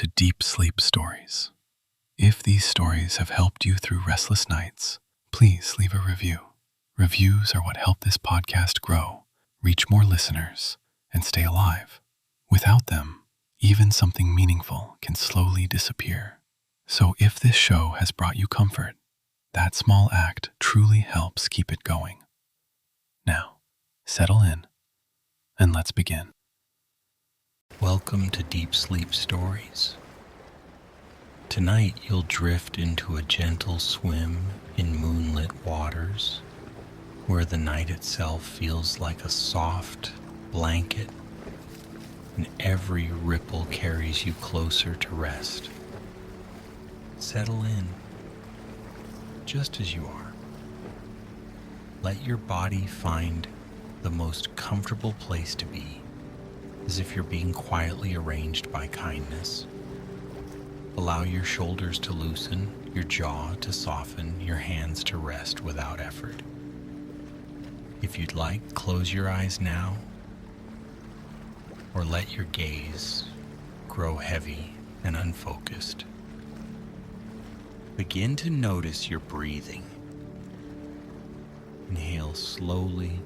to Deep Sleep Stories. If these stories have helped you through restless nights, please leave a review. Reviews are what help this podcast grow, reach more listeners, and stay alive. Without them, even something meaningful can slowly disappear. So if this show has brought you comfort, that small act truly helps keep it going. Now, settle in, and let's begin. Welcome to Deep Sleep Stories. Tonight you'll drift into a gentle swim in moonlit waters, where the night itself feels like a soft blanket, and every ripple carries you closer to rest. Settle in, just as you are. Let your body find the most comfortable place to be, as if you're being quietly arranged by kindness. Allow your shoulders to loosen, your jaw to soften, your hands to rest without effort. If you'd like, close your eyes now, or let your gaze grow heavy and unfocused. Begin to notice your breathing. Inhale slowly,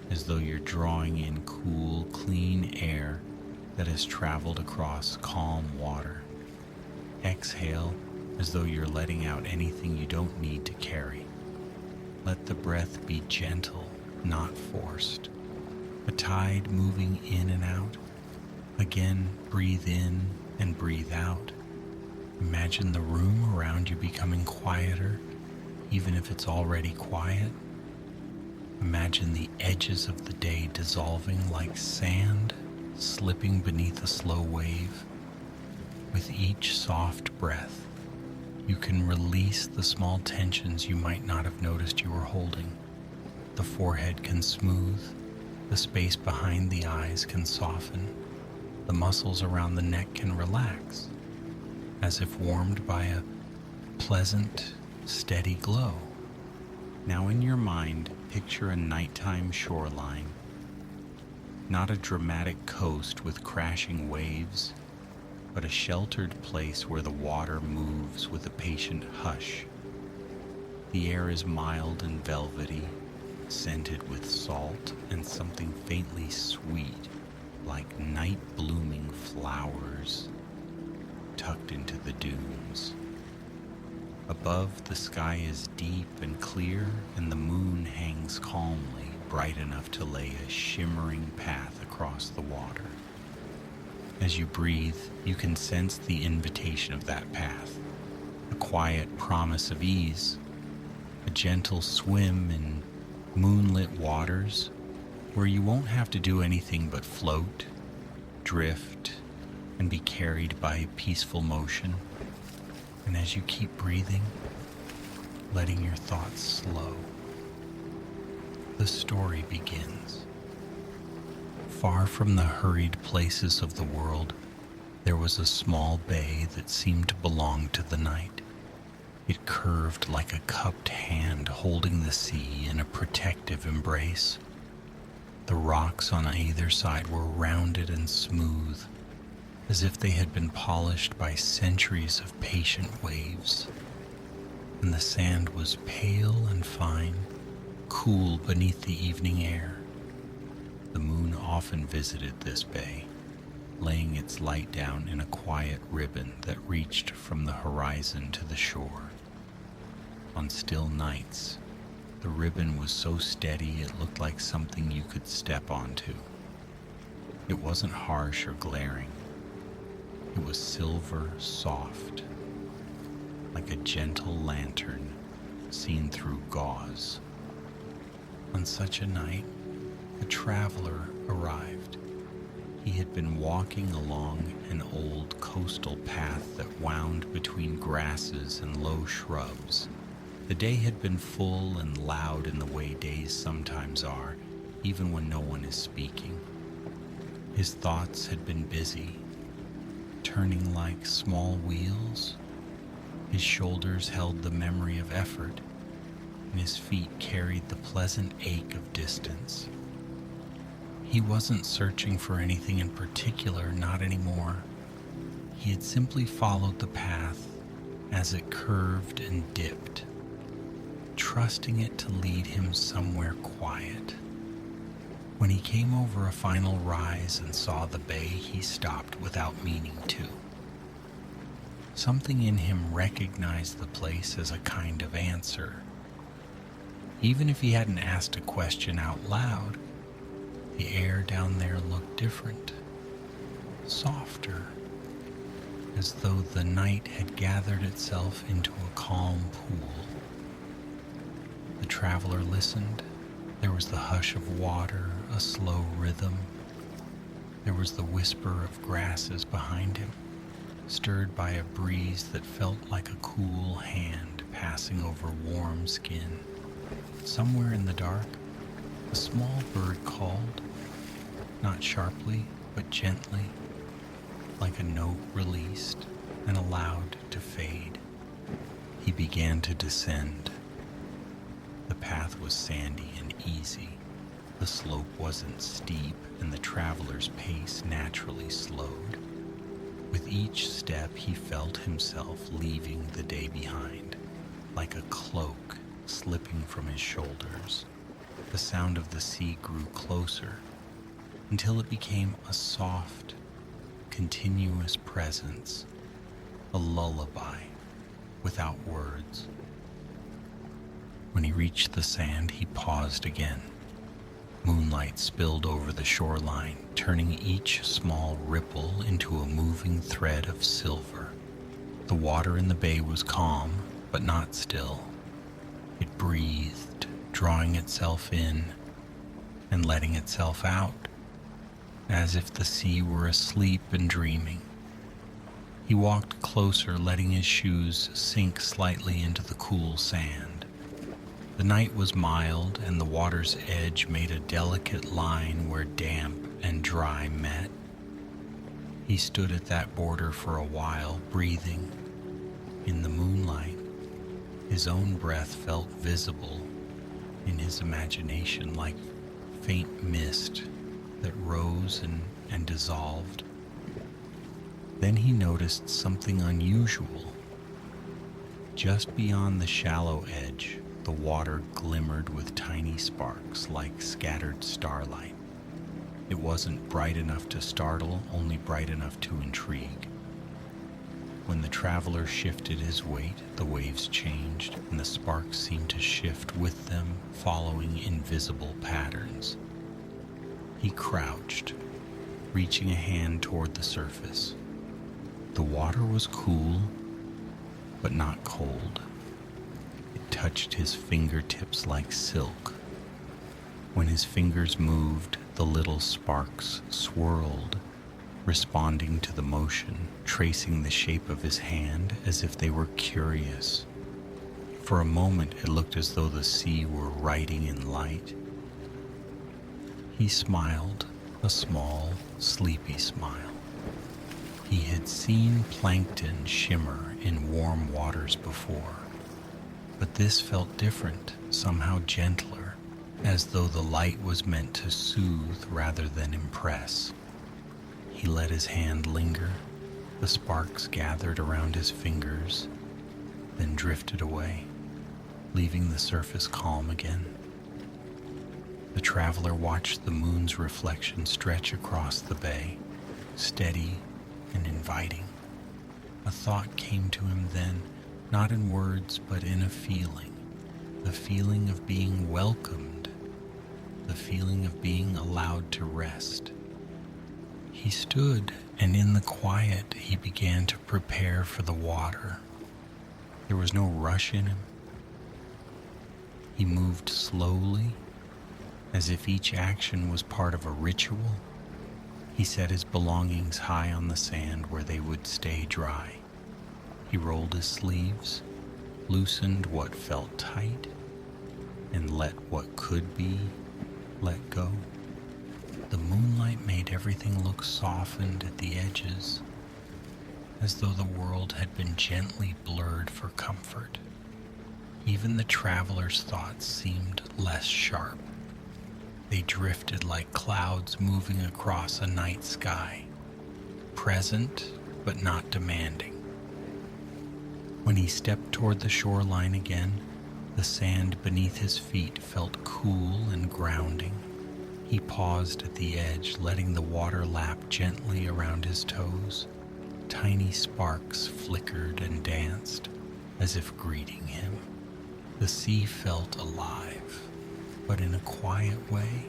as though you're drawing in cool, clean air that has traveled across calm water. Exhale as though you're letting out anything you don't need to carry. Let the breath be gentle, not forced. A tide moving in and out. Again, breathe in and breathe out. Imagine the room around you becoming quieter, even if it's already quiet. Imagine the edges of the day dissolving like sand, slipping beneath a slow wave. With each soft breath, you can release the small tensions you might not have noticed you were holding. The forehead can smooth, the space behind the eyes can soften, the muscles around the neck can relax, as if warmed by a pleasant, steady glow. Now in your mind, picture a nighttime shoreline, not a dramatic coast with crashing waves, but a sheltered place where the water moves with a patient hush. The air is mild and velvety, scented with salt and something faintly sweet, like night-blooming flowers tucked into the dunes. Above, the sky is deep and clear, and the moon hangs calmly, bright enough to lay a shimmering path across the water. As you breathe, you can sense the invitation of that path, a quiet promise of ease, a gentle swim in moonlit waters where you won't have to do anything but float, drift, and be carried by peaceful motion. And as you keep breathing, letting your thoughts slow, the story begins. Far from the hurried places of the world, there was a small bay that seemed to belong to the night. It curved like a cupped hand holding the sea in a protective embrace. The rocks on either side were rounded and smooth, as if they had been polished by centuries of patient waves. And the sand was pale and fine, cool beneath the evening air. The moon often visited this bay, laying its light down in a quiet ribbon that reached from the horizon to the shore. On still nights, the ribbon was so steady it looked like something you could step onto. It wasn't harsh or glaring. It was silver soft, like a gentle lantern seen through gauze. On such a night, a traveler arrived. He had been walking along an old coastal path that wound between grasses and low shrubs. The day had been full and loud in the way days sometimes are, even when no one is speaking. His thoughts had been busy, turning like small wheels. His shoulders held the memory of effort, and his feet carried the pleasant ache of distance. He wasn't searching for anything in particular, not anymore. He had simply followed the path as it curved and dipped, trusting it to lead him somewhere quiet. When he came over a final rise and saw the bay, he stopped without meaning to. Something in him recognized the place as a kind of answer. Even if he hadn't asked a question out loud, the air down there looked different, softer, as though the night had gathered itself into a calm pool. The traveler listened. There was the hush of water, a slow rhythm. There was the whisper of grasses behind him, stirred by a breeze that felt like a cool hand passing over warm skin. Somewhere in the dark, a small bird called, not sharply, but gently, like a note released and allowed to fade. He began to descend. The path was sandy and easy. The slope wasn't steep, and the traveler's pace naturally slowed. With each step, he felt himself leaving the day behind, like a cloak slipping from his shoulders. The sound of the sea grew closer, until it became a soft, continuous presence, a lullaby without words. When he reached the sand, he paused again. Moonlight spilled over the shoreline, turning each small ripple into a moving thread of silver. The water in the bay was calm, but not still. It breathed, drawing itself in and letting itself out, as if the sea were asleep and dreaming. He walked closer, letting his shoes sink slightly into the cool sand. The night was mild, and the water's edge made a delicate line where damp and dry met. He stood at that border for a while, breathing. In the moonlight, his own breath felt visible in his imagination like faint mist that rose and dissolved. Then he noticed something unusual. Just beyond the shallow edge, the water glimmered with tiny sparks like scattered starlight. It wasn't bright enough to startle, only bright enough to intrigue. When the traveler shifted his weight, the waves changed, and the sparks seemed to shift with them, following invisible patterns. He crouched, reaching a hand toward the surface. The water was cool, but not cold. It touched his fingertips like silk. When his fingers moved, the little sparks swirled, responding to the motion, tracing the shape of his hand as if they were curious. For a moment, it looked as though the sea were writing in light. He smiled, a small, sleepy smile. He had seen plankton shimmer in warm waters before, but this felt different, somehow gentler, as though the light was meant to soothe rather than impress. He let his hand linger. The sparks gathered around his fingers, then drifted away, leaving the surface calm again. The traveler watched the moon's reflection stretch across the bay, steady and inviting. A thought came to him then, not in words, but in a feeling. The feeling of being welcomed, the feeling of being allowed to rest. He stood, and in the quiet, he began to prepare for the water. There was no rush in him. He moved slowly, as if each action was part of a ritual. He set his belongings high on the sand where they would stay dry. He rolled his sleeves, loosened what felt tight, and let what could be let go. The moonlight made everything look softened at the edges, as though the world had been gently blurred for comfort. Even the traveler's thoughts seemed less sharp. They drifted like clouds moving across a night sky, present but not demanding. When he stepped toward the shoreline again, the sand beneath his feet felt cool and grounding. He paused at the edge, letting the water lap gently around his toes. Tiny sparks flickered and danced, as if greeting him. The sea felt alive, but in a quiet way,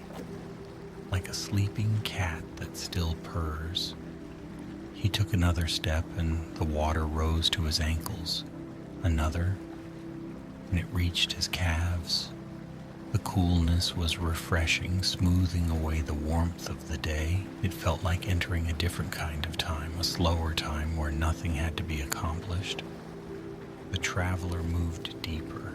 like a sleeping cat that still purrs. He took another step and the water rose to his ankles. Another, and it reached his calves. The coolness was refreshing, smoothing away the warmth of the day. It felt like entering a different kind of time, a slower time where nothing had to be accomplished. The traveler moved deeper,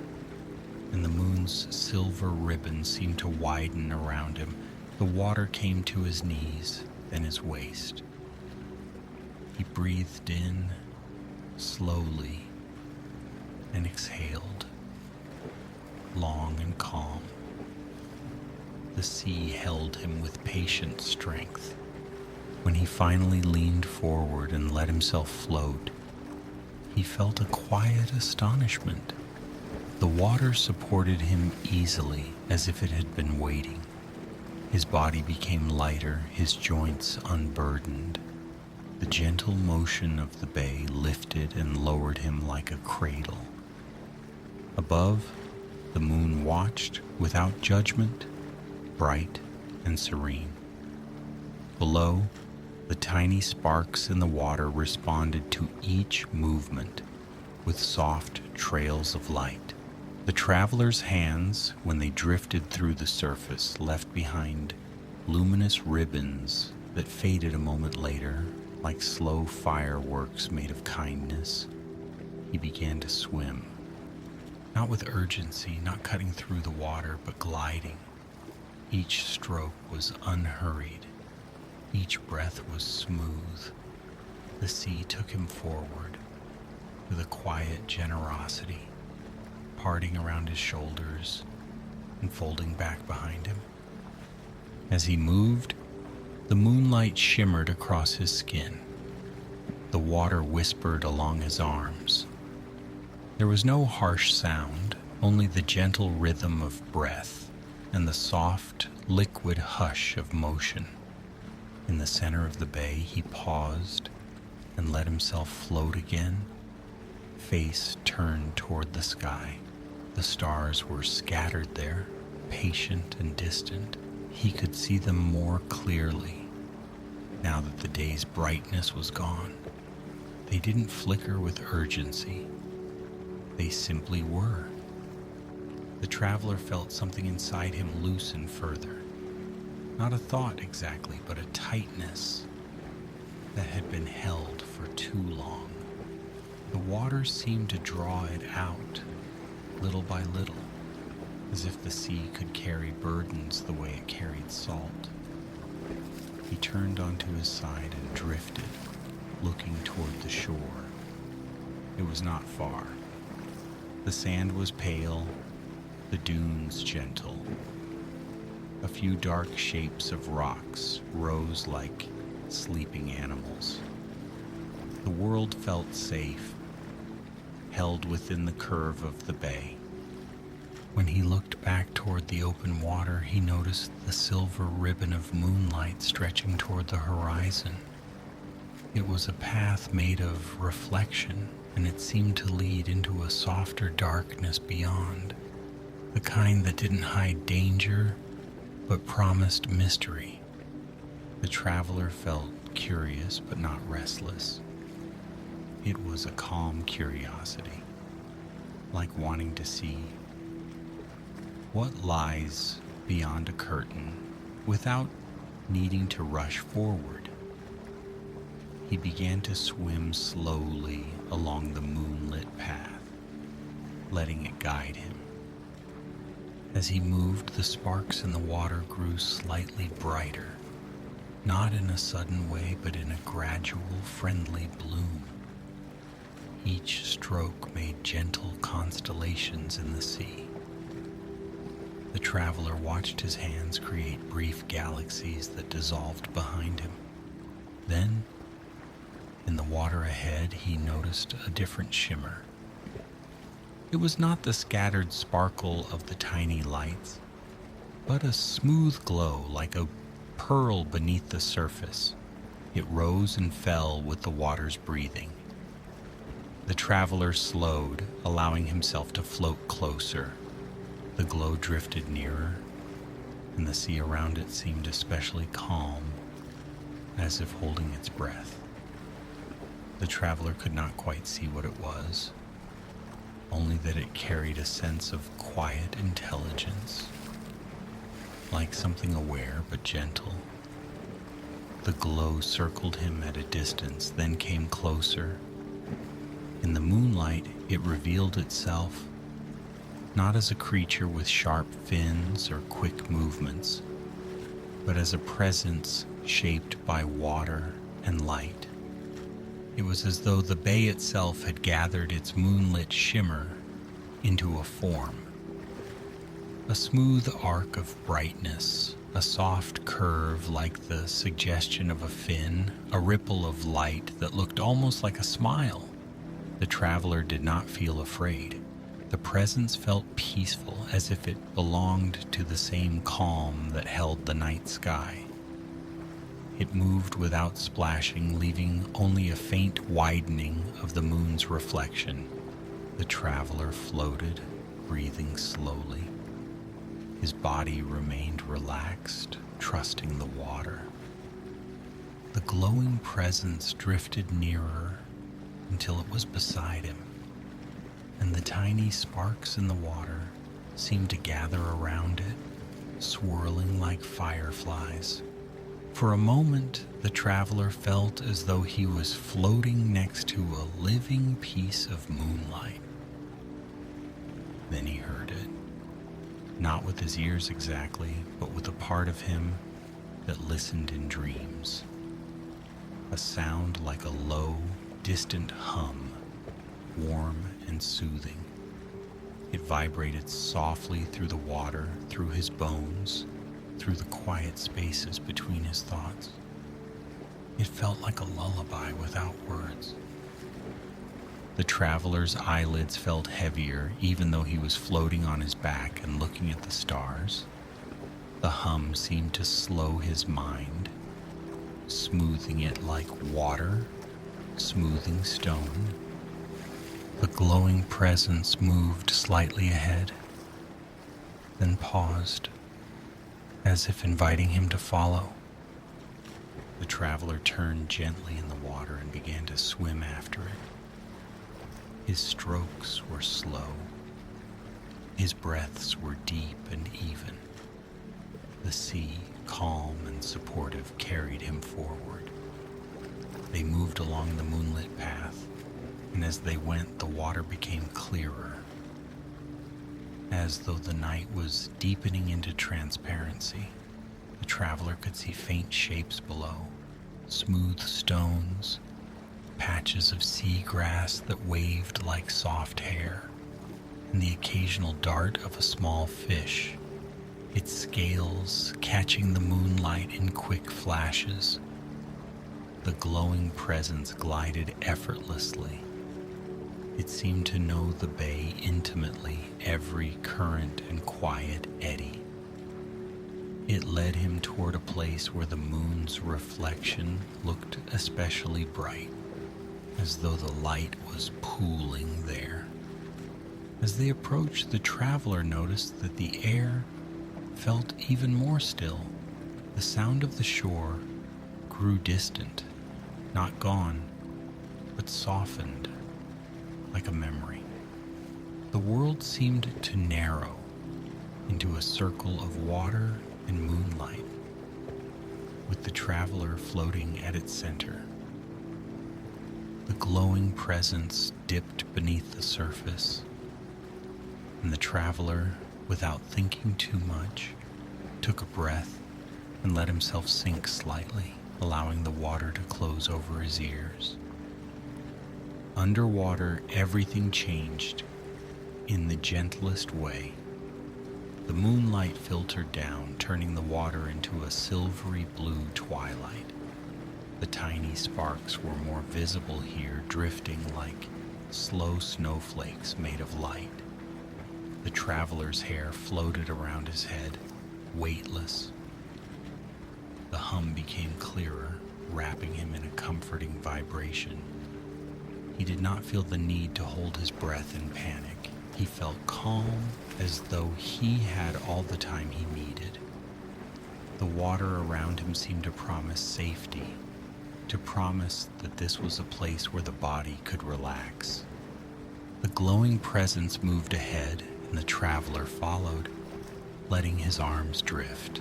and the moon's silver ribbon seemed to widen around him. The water came to his knees, then his waist. He breathed in slowly and exhaled, long and calm. The sea held him with patient strength. When he finally leaned forward and let himself float, he felt a quiet astonishment. The water supported him easily, as if it had been waiting. His body became lighter, his joints unburdened. The gentle motion of the bay lifted and lowered him like a cradle. Above, the moon watched without judgment, bright and serene. Below, the tiny sparks in the water responded to each movement with soft trails of light. The traveler's hands, when they drifted through the surface, left behind luminous ribbons that faded a moment later, like slow fireworks made of kindness. He began to swim. Not with urgency, not cutting through the water, but gliding. Each stroke was unhurried. Each breath was smooth. The sea took him forward with a quiet generosity, parting around his shoulders and folding back behind him. As he moved, the moonlight shimmered across his skin. The water whispered along his arms. There was no harsh sound, only the gentle rhythm of breath and the soft, liquid hush of motion. In the center of the bay, he paused and let himself float again, face turned toward the sky. The stars were scattered there, patient and distant. He could see them more clearly, now that the day's brightness was gone. They didn't flicker with urgency. They simply were. The traveler felt something inside him loosen further. Not a thought exactly, but a tightness that had been held for too long. The water seemed to draw it out, little by little, as if the sea could carry burdens the way it carried salt. He turned onto his side and drifted, looking toward the shore. It was not far. The sand was pale, the dunes gentle. A few dark shapes of rocks rose like sleeping animals. The world felt safe, held within the curve of the bay. When he looked back toward the open water, he noticed the silver ribbon of moonlight stretching toward the horizon. It was a path made of reflection, and it seemed to lead into a softer darkness beyond, the kind that didn't hide danger, but promised mystery. The traveler felt curious, but not restless. It was a calm curiosity, like wanting to see what lies beyond a curtain without needing to rush forward. He began to swim slowly along the moonlit path, letting it guide him. As he moved, the sparks in the water grew slightly brighter, not in a sudden way, but in a gradual, friendly bloom. Each stroke made gentle constellations in the sea. The traveler watched his hands create brief galaxies that dissolved behind him. Then In the water ahead, he noticed a different shimmer. It was not the scattered sparkle of the tiny lights, but a smooth glow like a pearl beneath the surface. It rose and fell with the water's breathing. The traveler slowed, allowing himself to float closer. The glow drifted nearer, and the sea around it seemed especially calm, as if holding its breath. The traveler could not quite see what it was, only that it carried a sense of quiet intelligence, like something aware but gentle. The glow circled him at a distance, then came closer. In the moonlight, it revealed itself, not as a creature with sharp fins or quick movements, but as a presence shaped by water and light. It was as though the bay itself had gathered its moonlit shimmer into a form. A smooth arc of brightness, a soft curve like the suggestion of a fin, a ripple of light that looked almost like a smile. The traveler did not feel afraid. The presence felt peaceful, as if it belonged to the same calm that held the night sky. It moved without splashing, leaving only a faint widening of the moon's reflection. The traveler floated, breathing slowly. His body remained relaxed, trusting the water. The glowing presence drifted nearer until it was beside him, and the tiny sparks in the water seemed to gather around it, swirling like fireflies. For a moment, the traveler felt as though he was floating next to a living piece of moonlight. Then he heard it, not with his ears exactly, but with a part of him that listened in dreams. A sound like a low, distant hum, warm and soothing. It vibrated softly through the water, through his bones, through the quiet spaces between his thoughts. It felt like a lullaby without words. The traveler's eyelids felt heavier, even though he was floating on his back and looking at the stars. The hum seemed to slow his mind, smoothing it like water, smoothing stone. The glowing presence moved slightly ahead, then paused, as if inviting him to follow. The traveler turned gently in the water and began to swim after it. His strokes were slow. His breaths were deep and even. The sea, calm and supportive, carried him forward. They moved along the moonlit path, and as they went, the water became clearer, as though the night was deepening into transparency. The traveler could see faint shapes below, smooth stones, patches of seagrass that waved like soft hair, and the occasional dart of a small fish, its scales catching the moonlight in quick flashes. The glowing presence glided effortlessly. It seemed to know the bay intimately, every current and quiet eddy. It led him toward a place where the moon's reflection looked especially bright, as though the light was pooling there. As they approached, the traveler noticed that the air felt even more still. The sound of the shore grew distant, not gone, but softened like a memory. The world seemed to narrow into a circle of water and moonlight, with the traveler floating at its center. The glowing presence dipped beneath the surface, and the traveler, without thinking too much, took a breath and let himself sink slightly, allowing the water to close over his ears. Underwater, everything changed in the gentlest way. The moonlight filtered down, turning the water into a silvery blue twilight. The tiny sparks were more visible here, drifting like slow snowflakes made of light. The traveler's hair floated around his head, weightless. The hum became clearer, wrapping him in a comforting vibration. He did not feel the need to hold his breath in panic. He felt calm, as though he had all the time he needed. The water around him seemed to promise safety, to promise that this was a place where the body could relax. The glowing presence moved ahead, and the traveler followed, letting his arms drift,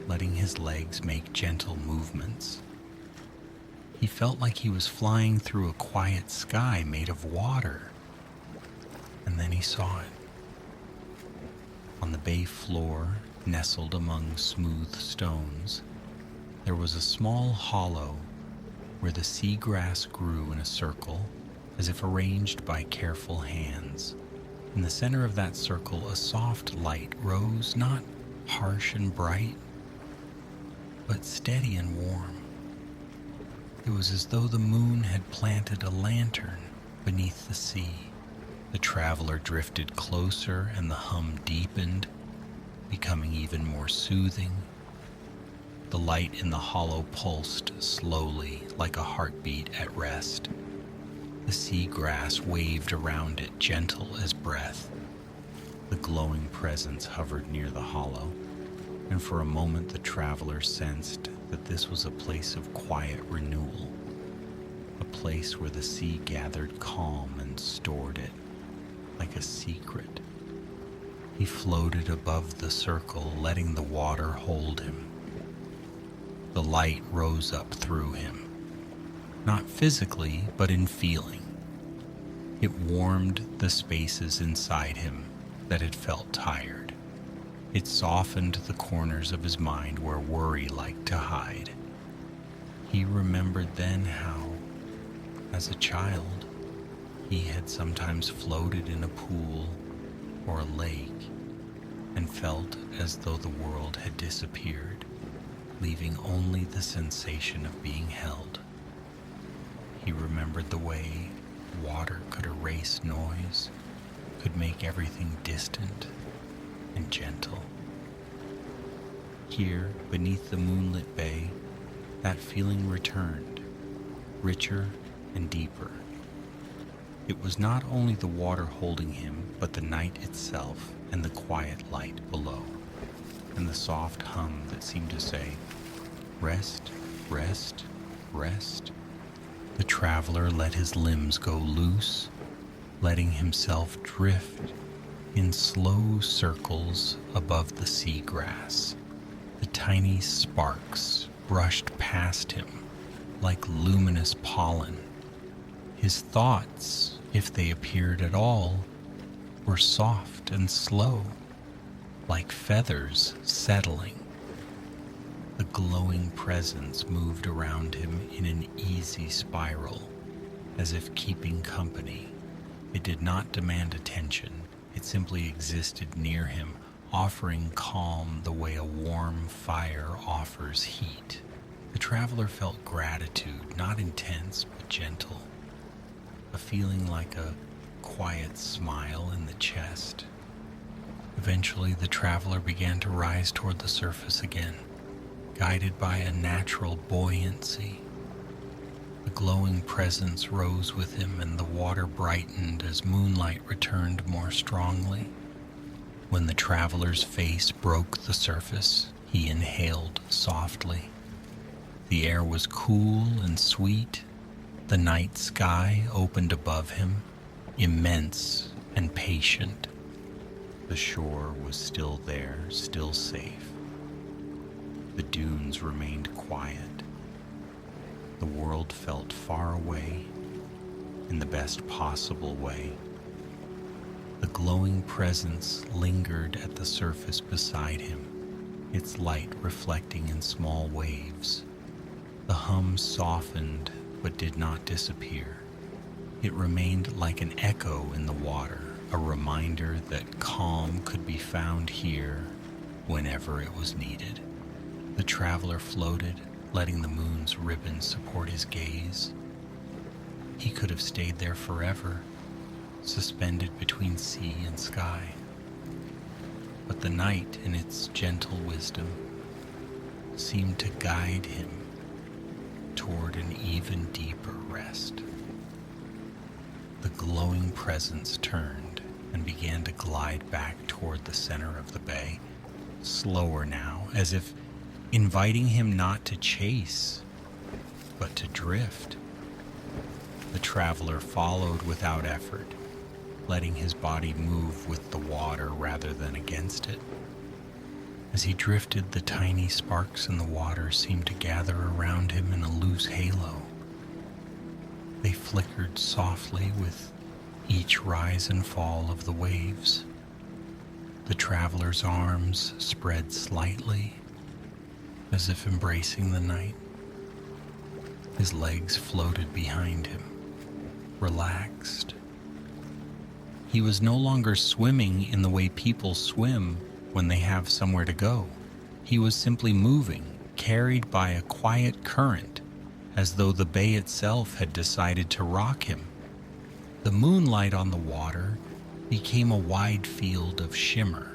letting his legs make gentle movements. He felt like he was flying through a quiet sky made of water. And then he saw it. On the bay floor, nestled among smooth stones, there was a small hollow where the seagrass grew in a circle, as if arranged by careful hands. In the center of that circle, a soft light rose, not harsh and bright, but steady and warm. It was as though the moon had planted a lantern beneath the sea. The traveler drifted closer, and the hum deepened, becoming even more soothing. The light in the hollow pulsed slowly, like a heartbeat at rest. The seagrass waved around it, gentle as breath. The glowing presence hovered near the hollow, and for a moment the traveler sensed that this was a place of quiet renewal, a place where the sea gathered calm and stored it, like a secret. He floated above the circle, letting the water hold him. The light rose up through him, not physically, but in feeling. It warmed the spaces inside him that had felt tired. It softened the corners of his mind where worry liked to hide. He remembered then how, as a child, he had sometimes floated in a pool or a lake and felt as though the world had disappeared, leaving only the sensation of being held. He remembered the way water could erase noise, could make everything distant and gentle. Here, beneath the moonlit bay, that feeling returned, richer and deeper. It was not only the water holding him, but the night itself and the quiet light below, and the soft hum that seemed to say, "Rest, rest, rest." The traveler let his limbs go loose, letting himself drift in slow circles above the seagrass. The tiny sparks brushed past him like luminous pollen. His thoughts, if they appeared at all, were soft and slow, like feathers settling. The glowing presence moved around him in an easy spiral, as if keeping company. It did not demand attention. It simply existed near him, offering calm the way a warm fire offers heat. The traveler felt gratitude, not intense but gentle, a feeling like a quiet smile in the chest. Eventually, the traveler began to rise toward the surface again, guided by a natural buoyancy. The glowing presence rose with him, and the water brightened as moonlight returned more strongly. When the traveler's face broke the surface, he inhaled softly. The air was cool and sweet. The night sky opened above him, immense and patient. The shore was still there, still safe. The dunes remained quiet. The world felt far away, in the best possible way. The glowing presence lingered at the surface beside him, its light reflecting in small waves. The hum softened but did not disappear. It remained like an echo in the water, a reminder that calm could be found here whenever it was needed. The traveler floated, letting the moon's ribbon support his gaze. He could have stayed there forever, suspended between sea and sky. But the night, in its gentle wisdom, seemed to guide him toward an even deeper rest. The glowing presence turned and began to glide back toward the center of the bay, slower now, as if inviting him not to chase, but to drift. The traveler followed without effort, letting his body move with the water rather than against it. As he drifted, the tiny sparks in the water seemed to gather around him in a loose halo. They flickered softly with each rise and fall of the waves. The traveler's arms spread slightly, as if embracing the night. His legs floated behind him, relaxed. He was no longer swimming in the way people swim when they have somewhere to go. He was simply moving, carried by a quiet current, as though the bay itself had decided to rock him. The moonlight on the water became a wide field of shimmer.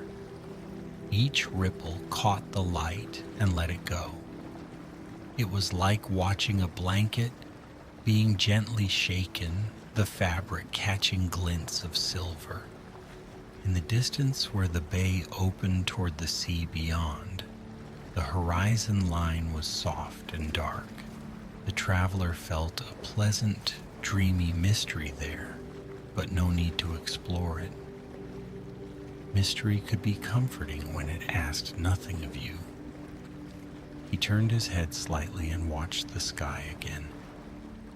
Each ripple caught the light and let it go. It was like watching a blanket being gently shaken, the fabric catching glints of silver. In the distance where the bay opened toward the sea beyond, the horizon line was soft and dark. The traveler felt a pleasant, dreamy mystery there, but no need to explore it. Mystery could be comforting when it asked nothing of you. He turned his head slightly and watched the sky again.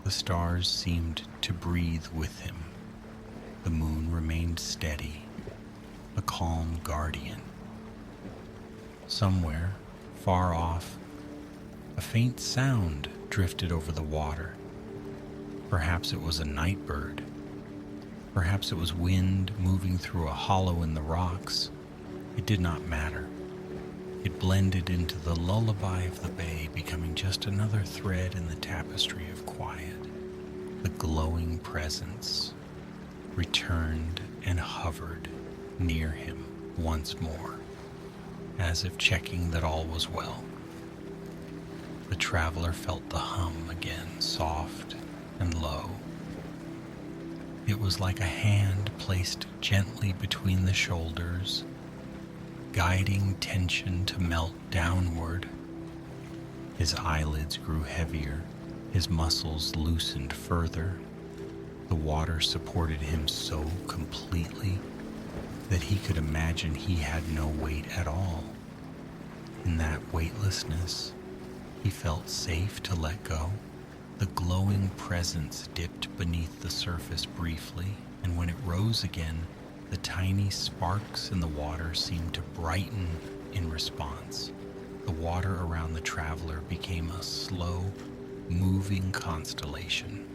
The stars seemed to breathe with him. The moon remained steady, a calm guardian. Somewhere, far off, a faint sound drifted over the water. Perhaps it was a night bird. Perhaps it was wind moving through a hollow in the rocks. It did not matter. It blended into the lullaby of the bay, becoming just another thread in the tapestry of quiet. The glowing presence returned and hovered near him once more, as if checking that all was well. The traveler felt the hum again, soft and low. It was like a hand placed gently between the shoulders, guiding tension to melt downward. His eyelids grew heavier, his muscles loosened further. The water supported him so completely that he could imagine he had no weight at all. In that weightlessness, he felt safe to let go. The glowing presence dipped beneath the surface briefly, and when it rose again, the tiny sparks in the water seemed to brighten in response. The water around the traveler became a slow, moving constellation.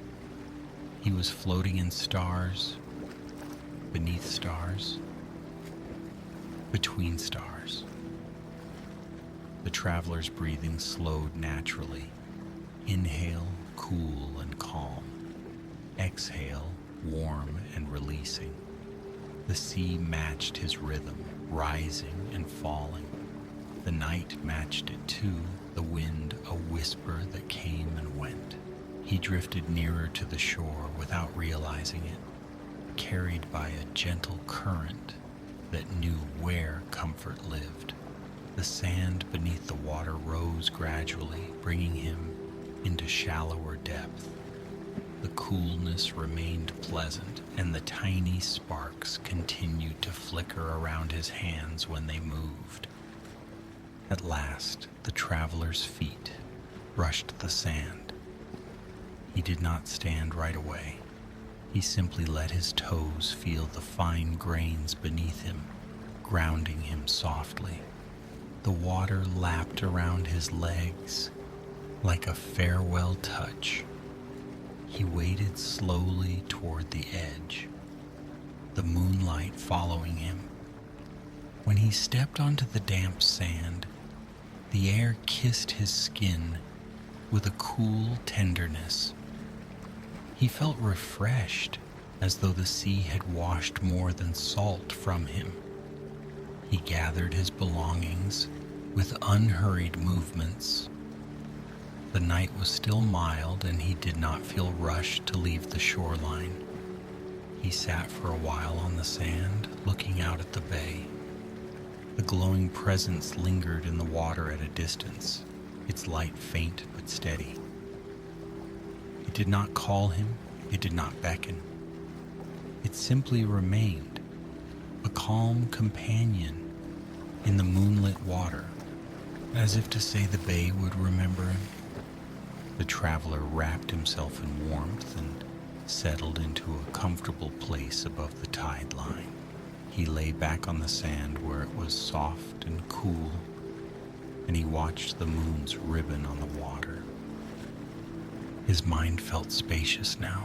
He was floating in stars, beneath stars, between stars. The traveler's breathing slowed naturally. Inhale, cool and calm. Exhale, warm and releasing. The sea matched his rhythm, rising and falling. The night matched it too, the wind a whisper that came and went. He drifted nearer to the shore without realizing it, carried by a gentle current that knew where comfort lived. The sand beneath the water rose gradually, bringing him into shallower depth. The coolness remained pleasant, and the tiny sparks continued to flicker around his hands when they moved. At last, the traveler's feet brushed the sand. He did not stand right away. He simply let his toes feel the fine grains beneath him, grounding him softly. The water lapped around his legs like a farewell touch. He waded slowly toward the edge, the moonlight following him. When he stepped onto the damp sand, the air kissed his skin with a cool tenderness. He felt refreshed, as though the sea had washed more than salt from him. He gathered his belongings with unhurried movements. The night was still mild, and he did not feel rushed to leave the shoreline. He sat for a while on the sand, looking out at the bay. The glowing presence lingered in the water at a distance, its light faint but steady. It did not call him, it did not beckon. It simply remained, a calm companion in the moonlit water, as if to say the bay would remember him. The traveler wrapped himself in warmth and settled into a comfortable place above the tide line. He lay back on the sand where it was soft and cool, and he watched the moon's ribbon on the water. His mind felt spacious now.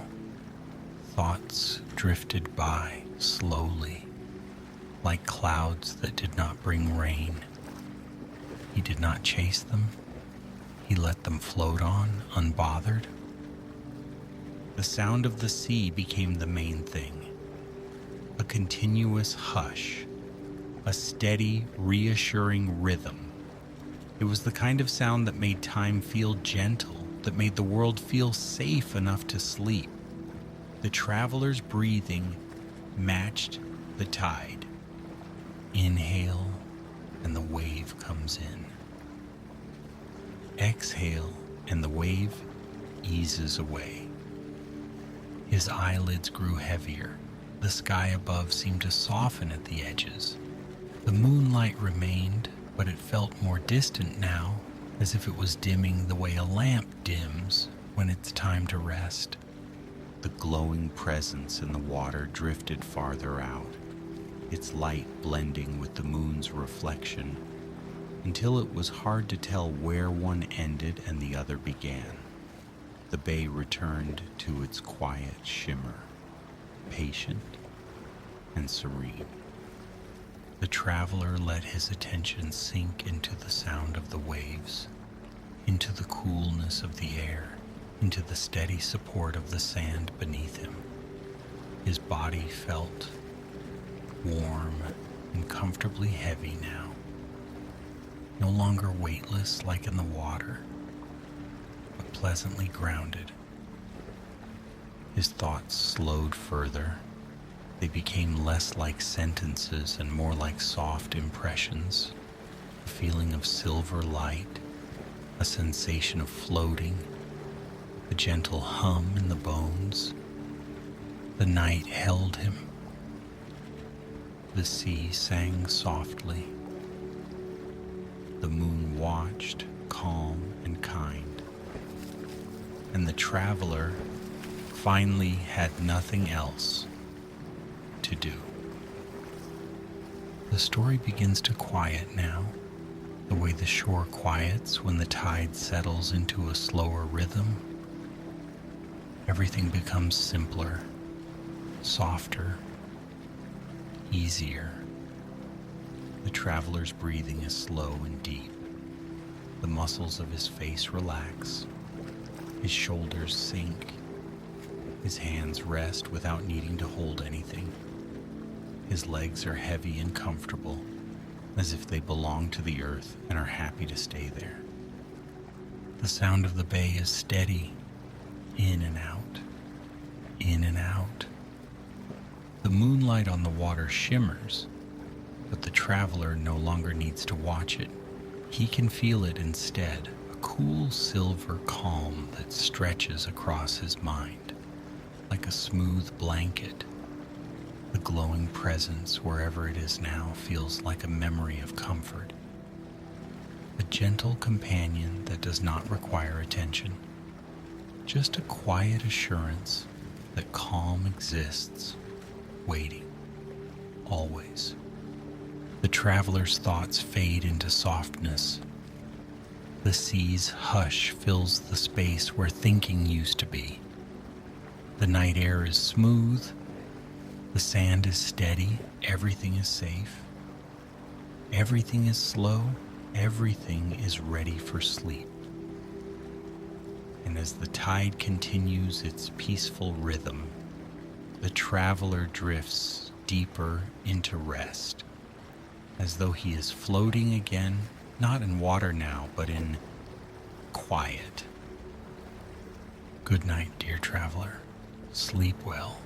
Thoughts drifted by slowly, like clouds that did not bring rain. He did not chase them. He let them float on, unbothered. The sound of the sea became the main thing. A continuous hush, a steady, reassuring rhythm. It was the kind of sound that made time feel gentle, that made the world feel safe enough to sleep. The traveler's breathing matched the tide. Inhale, and the wave comes in. Exhale, and the wave eases away. His eyelids grew heavier. The sky above seemed to soften at the edges. The moonlight remained, but it felt more distant now, as if it was dimming the way a lamp dims when it's time to rest. The glowing presence in the water drifted farther out, its light blending with the moon's reflection, until it was hard to tell where one ended and the other began. The bay returned to its quiet shimmer, patient and serene. The traveler let his attention sink into the sound of the waves, into the coolness of the air, into the steady support of the sand beneath him. His body felt warm and comfortably heavy now, no longer weightless like in the water, but pleasantly grounded. His thoughts slowed further. They became less like sentences and more like soft impressions, a feeling of silver light, a sensation of floating, a gentle hum in the bones. The night held him. The sea sang softly. The moon watched, calm and kind. And the traveler finally had nothing else to do. The story begins to quiet now, the way the shore quiets when the tide settles into a slower rhythm. Everything becomes simpler, softer, easier. The traveler's breathing is slow and deep. The muscles of his face relax. His shoulders sink. His hands rest without needing to hold anything. His legs are heavy and comfortable, as if they belong to the earth and are happy to stay there. The sound of the bay is steady, in and out, in and out. The moonlight on the water shimmers, but the traveler no longer needs to watch it. He can feel it instead, a cool silver calm that stretches across his mind, like a smooth blanket. The glowing presence, wherever it is now, feels like a memory of comfort. A gentle companion that does not require attention. Just a quiet assurance that calm exists, waiting, always. The traveler's thoughts fade into softness. The sea's hush fills the space where thinking used to be. The night air is smooth. The sand is steady, everything is safe, everything is slow, everything is ready for sleep. And as the tide continues its peaceful rhythm, the traveler drifts deeper into rest, as though he is floating again, not in water now, but in quiet. Good night, dear traveler. Sleep well.